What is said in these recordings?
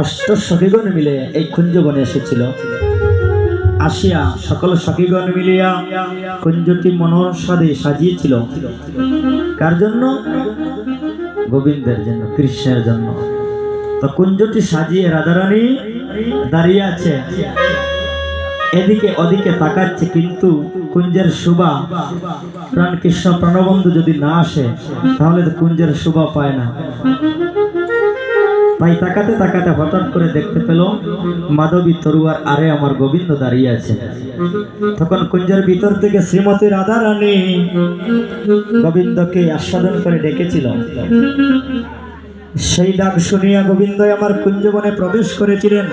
অষ্ট সখীগণ মিলে এই কুঞ্জবনে এসেছিল। আসিয়া সকল সখীগণ মিলিয়া কুঞ্জটি মনোরসাদে সাজিয়েছিল। কার জন্য? গোবিন্দের জন্য, কৃষ্ণের জন্য। তো কুঞ্জটি সাজিয়ে রাধারানী দাঁড়িয়ে আছে, এদিকে ওদিকে তাকাচ্ছে, কিন্তু কুঞ্জের শোভা প্রাণ কৃষ্ণ প্রাণবন্ধু যদি না আসে তাহলে তো কুঞ্জের শোভা পায় না। তাই তাকাতে তাকাতে হঠাৎ করে দেখতে পেল মাধবী তরুয়ার আরে আমার গোবিন্দ দাঁড়িয়ে আছে। তখন কুঞ্জের ভিতর থেকে শ্রীমতী রাধারানী গোবিন্দকে আস্বাদন করে ডেকেছিল। সেই ডাক শুনিয়া গোবিন্দ আমার কুঞ্জবনে প্রবেশ করেছিলেন।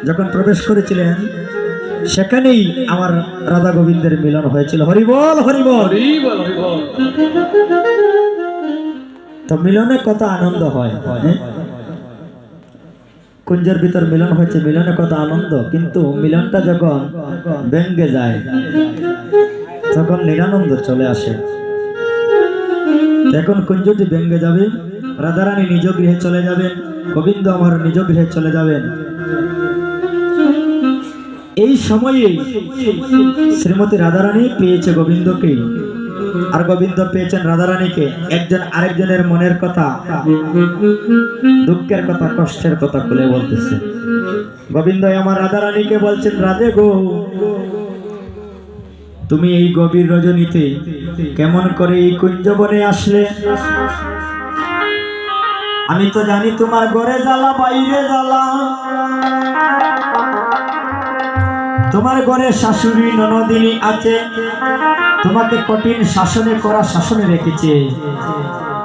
যখন প্রবেশ করেছিলেন সেখানেই আমার রাধা গোবিন্দের মিলন হয়েছিল। হরিবল হরিবল হরিবল হরিবল। তো মিলনে কত আনন্দ হয়, কুঞ্জের ভিতর মিলন হয়েছে, মিলনে কত আনন্দ। কিন্তু মিলনটা যখন ভেঙ্গে যায় তখন নিরানন্দ চলে আসে। এখন কুঞ্জটি ভেঙ্গে যাবে, রাধারানী নিজ গৃহে চলে যাবেন, গোবিন্দ আমার নিজ গৃহে চলে যাবেন। এই সময়ে শ্রীমতী রাধারানী পেয়েছে গোবিন্দকে, আর গোবিন্দ পেয়েছেন রাধারানীকে। একজন আরেকজনের মনের কথা, দুঃখের কথা, কষ্টের কথা খুলে বলতেছে। গোবিন্দ আমার রাধারানীকে বলছেন, রাধে গো, তুমি এই গভীর রজনীতে কেমন করে এই কুঞ্জবনে আসলে? আমি তো জানি তোমার ঘরে জ্বালা, বাইরে জ্বালা, তোমার ঘরে শাশুড়ি ননদিনী আছে, তোমাকে কঠিন শাসনে করা শাসনে রেখেছে,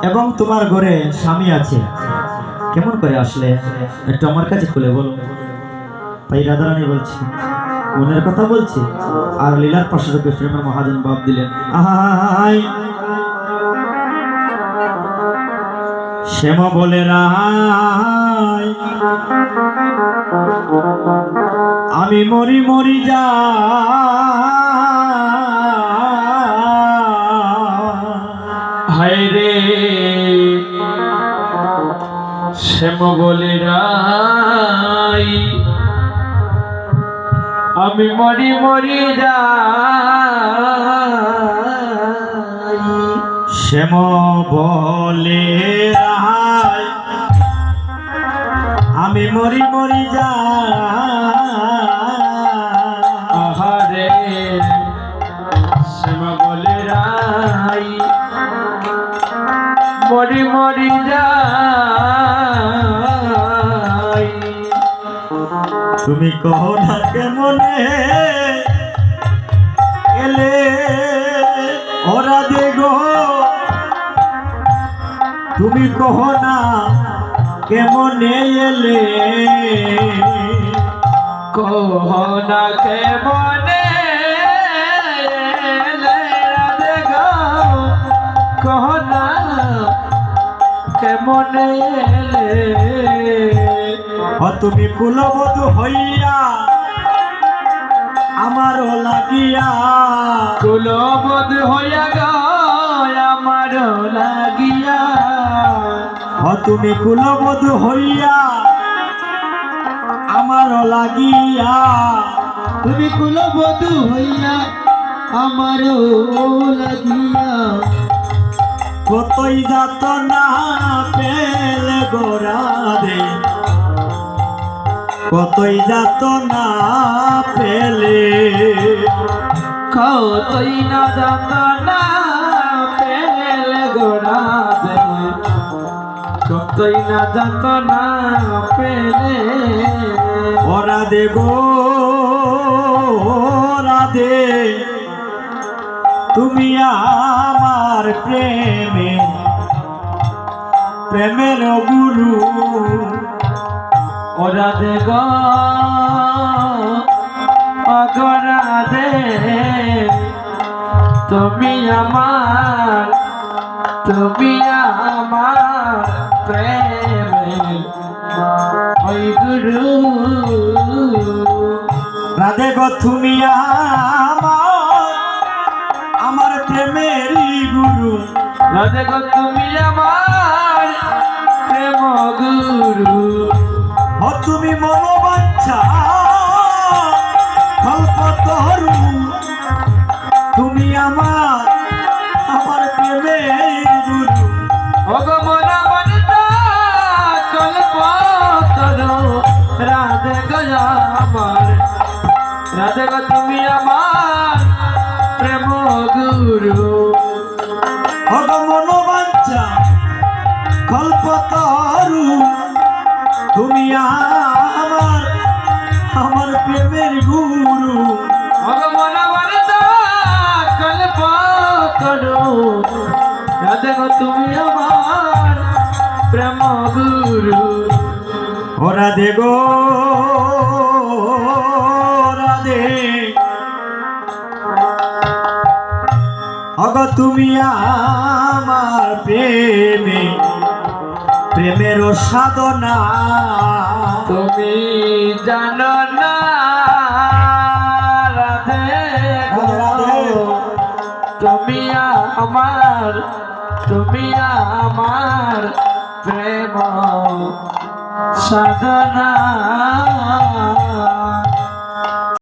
এবং তোমার ঘরে স্বামী আছে। কেমন করে আসলে একটু আমার কাছে খুলে বলো। তাই রাধারানী বলছি, মনের কথা বলছি, আর লীলার পাশে প্রেমের মহাজন বাপ দিলেন। আহাই শ্যাম বলে রাই, আমি মরি মরি যা, হায় রে শ্যাম বলে রাই, আমি মরি মরি যা, শ্যাম বলে রাই, আমি মরি মরি যা, আহারে শ্যাম বলে রাই, মরি মরি যা। তুমি কহো না কেমনে এলে ওরা দেখো, তুমি কহো না কেমনে এলে, কহো না কেমনে এলে, দেখো কহো না কেমনে এলে। তুমি কুলবধূ হইয়া আমারও লাগিয়া, কুলবধূ হইয়া গো আমারও লাগিয়া, তুমি কুলবধূ হইয়া আমারও লাগিয়া, তুমি কুলবধূ হইয়া আমারও লাগিয়া, কতই যাত না পেলে গোরাদে, কতই যাত না পেলে, কতই না যাত না পেলে গোরাদে, কতই না যাত না পেলে। ওরা দেব রাধে, তুমি আমার প্রেমে প্রেমের গুরু, ওরা দেব অগরাধে, তুমি আমার, তুমি আমার প্রেমের ওই গুরু। রাধে গো তুমি আমার প্রেমের গুরু, রাধে গো তুমি আমার প্রেম গুরু ও তুমি মনোবাঞ্ছা কল্পতরু তুমি আমার প্রেমের গুরু ভগবান বনতা কল্পতরু রাধে গয়া আমার রাধে গো তুমি আমার প্রেম গুরু ভগ মনোবাঞ্ছা কল্পতরু তুমি আমার প্রেমের গুরু ভগবান বনতা কল্পতরু রাধে গো তুমি আমার প্রেম গুরু ও রাধে গো রাধে অগ তুমি আমার প্রেমের সাধনা তুমি জানো না রাধে গো, তুমি আমার প্রেম সাধনা